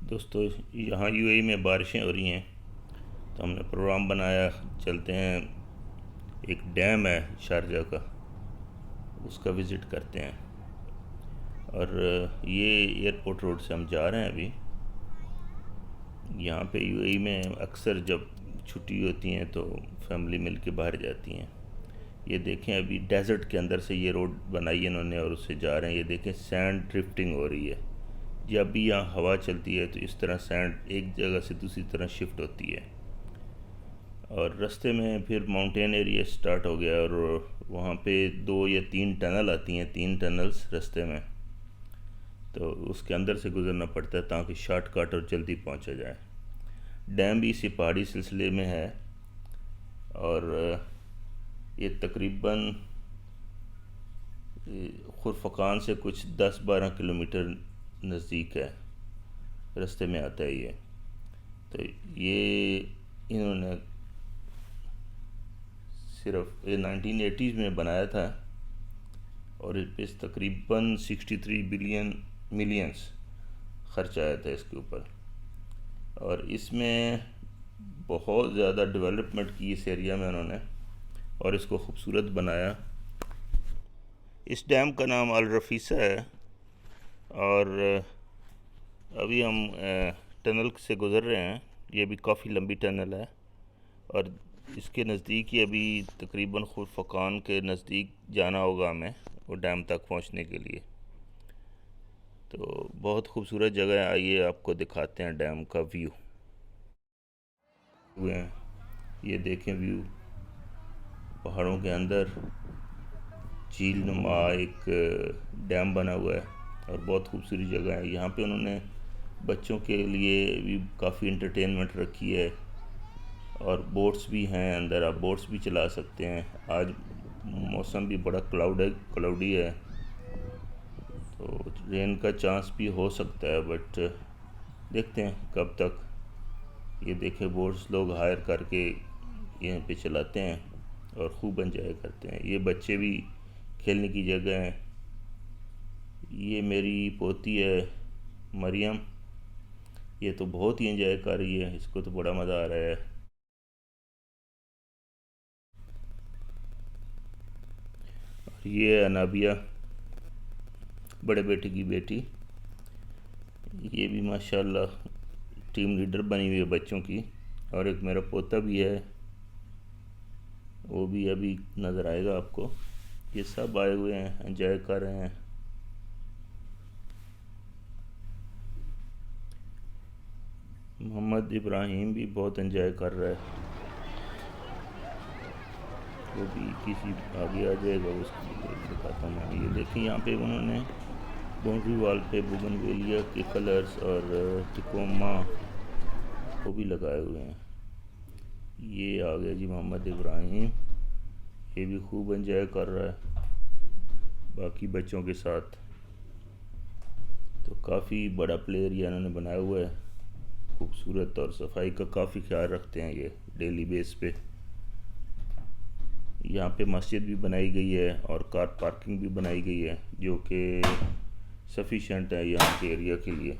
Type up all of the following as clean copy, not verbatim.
दोस्तों, यहाँ यूएई में बारिशें हो रही हैं तो हमने प्रोग्राम बनाया, चलते हैं। एक डैम है शारजा का, उसका विज़िट करते हैं। और ये एयरपोर्ट रोड से हम जा रहे हैं अभी। यहाँ पे यूएई में अक्सर जब छुट्टी होती हैं तो फैमिली मिल के बाहर जाती हैं। ये देखें, अभी डेजर्ट के अंदर से ये रोड बनाई है इन्होंने और उससे जा रहे हैं। ये देखें, सैंड ड्रिफ्टिंग हो रही है। जब भी यहाँ हवा चलती है तो इस तरह सैंड एक जगह से दूसरी तरह शिफ्ट होती है। और रास्ते में फिर माउंटेन एरिया स्टार्ट हो गया और वहाँ पे 2 या 3 टनल आती हैं, 3 टनल्स रास्ते में। तो उसके अंदर से गुज़रना पड़ता है ताकि शॉर्टकट और जल्दी पहुँचा जाए। डैम भी इसी पहाड़ी सिलसिले में है और ये तकरीबन खुरफकान से कुछ 10-12 किलोमीटर नज़दीक है, रास्ते में आता है ये। तो ये इन्होंने सिर्फ ये 1980s में बनाया था और इस पे तकरीबन 63 बिलियन मिलियंस खर्च आया था इसके ऊपर। और इसमें बहुत ज़्यादा डेवलपमेंट की इस एरिया में उन्होंने, और इसको खूबसूरत बनाया। इस डैम का नाम अल रफीसा है और अभी हम टनल से गुज़र रहे हैं। ये भी काफ़ी लंबी टनल है और इसके नज़दीक ही अभी तकरीबन खुरफकान के नज़दीक जाना होगा हमें वो डैम तक पहुंचने के लिए। तो बहुत खूबसूरत जगह है, आइए आपको दिखाते हैं डैम का व्यू। हुए हैं, ये देखें व्यू, पहाड़ों के अंदर झील नुमा एक डैम बना हुआ है और बहुत खूबसूरत जगह है। यहाँ पे उन्होंने बच्चों के लिए भी काफ़ी इंटरटेनमेंट रखी है और बोट्स भी हैं अंदर, आप बोट्स भी चला सकते हैं। आज मौसम भी बड़ा क्लाउडी है तो रेन का चांस भी हो सकता है, बट देखते हैं कब तक। ये देखें, बोट्स लोग हायर करके यहाँ पे चलाते हैं और खूब एंजॉय करते हैं। ये बच्चे भी खेलने की जगह है। ये मेरी पोती है मरियम, ये तो बहुत ही एंजॉय कर रही है, इसको तो बड़ा मज़ा आ रहा है। और ये है नाबिया, बड़े बेटे की बेटी। ये भी माशाल्लाह टीम लीडर बनी हुई है बच्चों की। और एक मेरा पोता भी है, वो भी अभी नज़र आएगा आपको। ये सब आए हुए हैं, एंजॉय कर रहे हैं। मोहम्मद इब्राहिम भी बहुत एंजॉय कर रहा है, वो भी किसी आगे आ जाएगा, उसको दिखाता हूँ मैं। ये देखिए, यहाँ पे उन्होंने बाउंड्री वॉल पे बुगनवेलिया के कलर्स और टिकोमा को भी लगाए हुए हैं। ये आ गया जी मोहम्मद इब्राहिम, ये भी खूब एंजॉय कर रहा है बाकी बच्चों के साथ। तो काफ़ी बड़ा प्ले एरिया इन्होंने बनाया हुआ है, खूबसूरत, और सफाई का काफ़ी ख्याल रखते हैं ये डेली बेस पे। यहाँ पे मस्जिद भी बनाई गई है और कार पार्किंग भी बनाई गई है जो कि सफिशेंट है यहाँ के एरिया के लिए।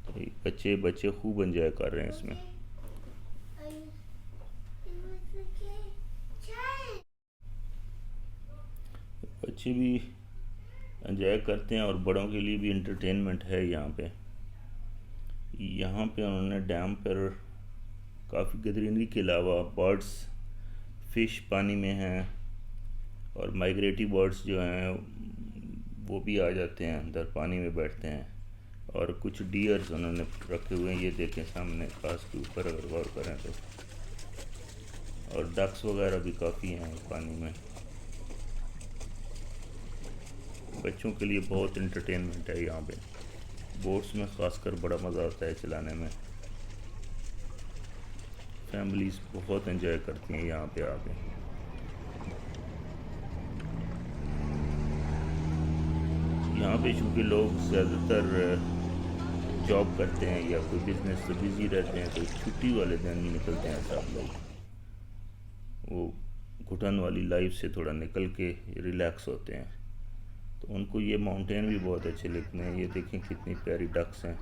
तो बच्चे बच्चे खूब एंजॉय कर रहे हैं इसमें। बच्चे भी एंजॉय करते हैं और बड़ों के लिए भी इंटरटेनमेंट है यहाँ पे। यहाँ पे उन्होंने डैम पर काफ़ी ग्रीनरी के अलावा बर्ड्स, फिश पानी में हैं और माइग्रेटरी बर्ड्स जो हैं वो भी आ जाते हैं अंदर, पानी में बैठते हैं। और कुछ डियर्स उन्होंने रखे हुए हैं, ये देखें सामने घास के ऊपर, अगर गौर करें तो। और डक्स वगैरह भी काफ़ी हैं पानी में। बच्चों के लिए बहुत इंटरटेनमेंट है यहाँ पे। बोट्स में ख़ासकर बड़ा मज़ा आता है चलाने में। फैमिलीज़ बहुत एंजॉय करती हैं यहाँ पे आके। यहाँ पे चूँकि लोग ज़्यादातर जॉब करते हैं या कोई बिज़नेस से बिज़ी रहते हैं तो छुट्टी वाले दिन ही निकलते हैं सब लोग, वो घुटन वाली लाइफ से थोड़ा निकल के रिलैक्स होते हैं। तो उनको ये माउंटेन भी बहुत अच्छे लगते हैं। ये देखें कितनी प्यारी डक्स हैं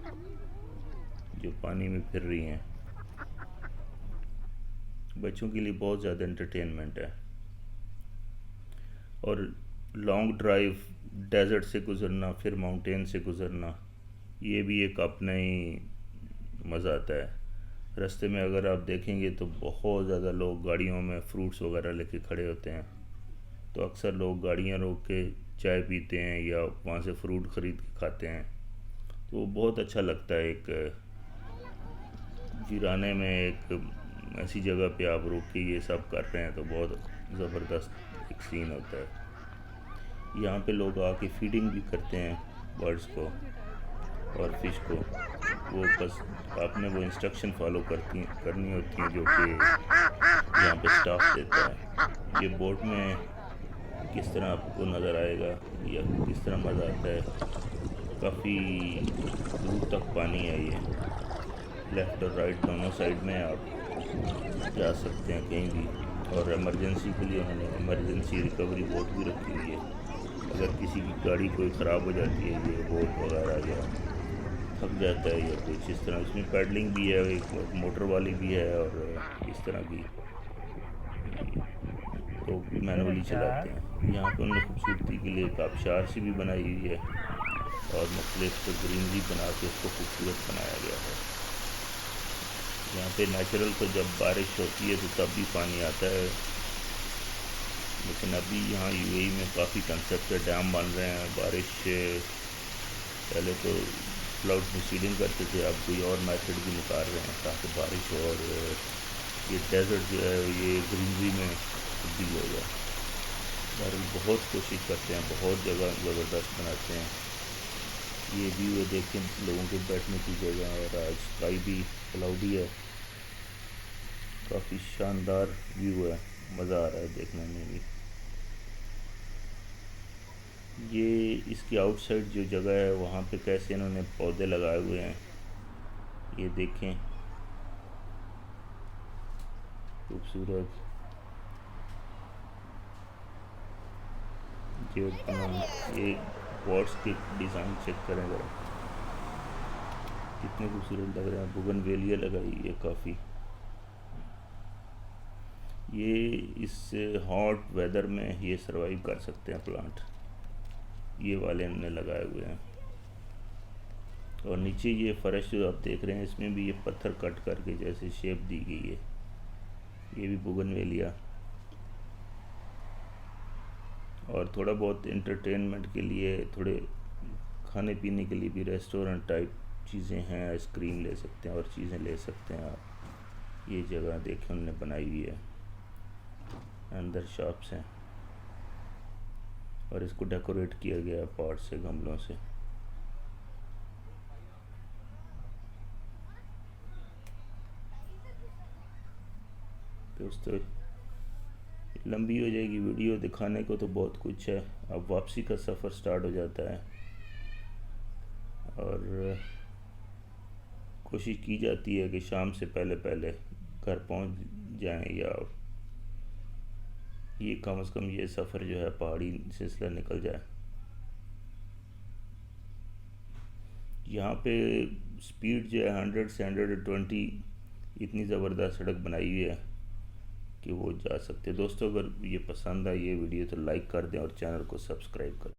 जो पानी में फिर रही हैं। बच्चों के लिए बहुत ज़्यादा एंटरटेनमेंट है। और लॉन्ग ड्राइव डेजर्ट से गुज़रना फिर माउंटेन से गुज़रना, ये भी एक अपना ही मज़ा आता है। रास्ते में अगर आप देखेंगे तो बहुत ज़्यादा लोग गाड़ियों में फ्रूट्स वगैरह लेके खड़े होते हैं। तो अक्सर लोग गाड़ियाँ रोक के चाय पीते हैं या वहाँ से फ्रूट ख़रीद के खाते हैं। तो बहुत अच्छा लगता है। एक वीराने में एक ऐसी जगह पे आप रुक के ये सब कर रहे हैं तो बहुत ज़बरदस्त एक सीन होता है। यहाँ पे लोग आके फीडिंग भी करते हैं बर्ड्स को और फिश को। वो बस आपने वो इंस्ट्रक्शन फॉलो करनी होती हैं जो कि यहाँ पे स्टाफ देता है। ये बोट में किस तरह आपको नज़र आएगा या किस तरह मज़ा आता है। काफ़ी दूर तक पानी है। ये लेफ़्ट और राइट दोनों साइड में आप जा सकते हैं कहीं भी। और इमरजेंसी के लिए उन्होंने इमरजेंसी रिकवरी बोट भी रखी हुई है। अगर किसी की गाड़ी कोई ख़राब हो जाती है, ये बोट वगैरह या थक जाता है या कुछ इस तरह, इसमें पैडलिंग भी है, एक मोटर वाली भी है और इस तरह की तो मैनुअली चलाते हैं। यहाँ पे उन्होंने खूबसूरती के लिए एक आबशार सी भी बनाई हुई है और मुख्तलिफ ग्रीनरी बना के उसको खूबसूरत बनाया गया है। यहाँ पे नेचुरल तो जब बारिश होती है तो तब भी पानी आता है, लेकिन अभी यहाँ यूएई में काफ़ी कंसेप्ट डैम बन रहे हैं। बारिश पहले तो फ्लड प्रोसीडिंग करते थे, अब कोई और मेथड भी निकाल रहे हैं ताकि बारिश और ये डेजर्ट जो है ये ग्रीनरी में तब्दील हो जाए। बहरहाल बहुत कोशिश करते हैं, बहुत जगह ज़बरदस्त बनाते हैं। ये व्यू देखें, लोगों के बैठने की जगह। और आज स्काई भी क्लाउडी है, काफ़ी शानदार व्यू है, मज़ा आ रहा है देखने में भी। ये इसकी आउटसाइड जो जगह है वहाँ पे कैसे इन्होंने पौधे लगाए हुए हैं, ये देखें खूबसूरत। ये पॉट्स के डिज़ाइन चेक करें ज़रा, कितने खूबसूरत लग रहे हैं। बोगनवेलिया लगाई है काफ़ी। ये इस हॉट वेदर में ये सरवाइव कर सकते हैं प्लांट। ये वाले इन्होंने लगाए हुए हैं। और नीचे ये फर्श जो आप देख रहे हैं इसमें भी ये पत्थर कट करके जैसे शेप दी गई है। ये भी बोगनवेलिया। और थोड़ा बहुत एंटरटेनमेंट के लिए, थोड़े खाने पीने के लिए भी रेस्टोरेंट टाइप चीज़ें हैं। आइसक्रीम ले सकते हैं और चीज़ें ले सकते हैं आप। ये जगह देखें उन्होंने बनाई हुई है, अंदर शॉप्स हैं और इसको डेकोरेट किया गया पॉट से, गमलों से। दोस्तों लंबी हो जाएगी वीडियो, दिखाने को तो बहुत कुछ है। अब वापसी का सफ़र स्टार्ट हो जाता है और कोशिश की जाती है कि शाम से पहले पहले घर पहुंच जाएं, या ये कम से कम ये सफ़र जो है पहाड़ी सिलसिला निकल जाए। यहाँ पे स्पीड जो है 100 से 120, इतनी ज़बरदस्त सड़क बनाई हुई है कि वो जा सकते हैं। दोस्तों अगर ये पसंद आई ये वीडियो तो लाइक कर दें और चैनल को सब्सक्राइब कर दें।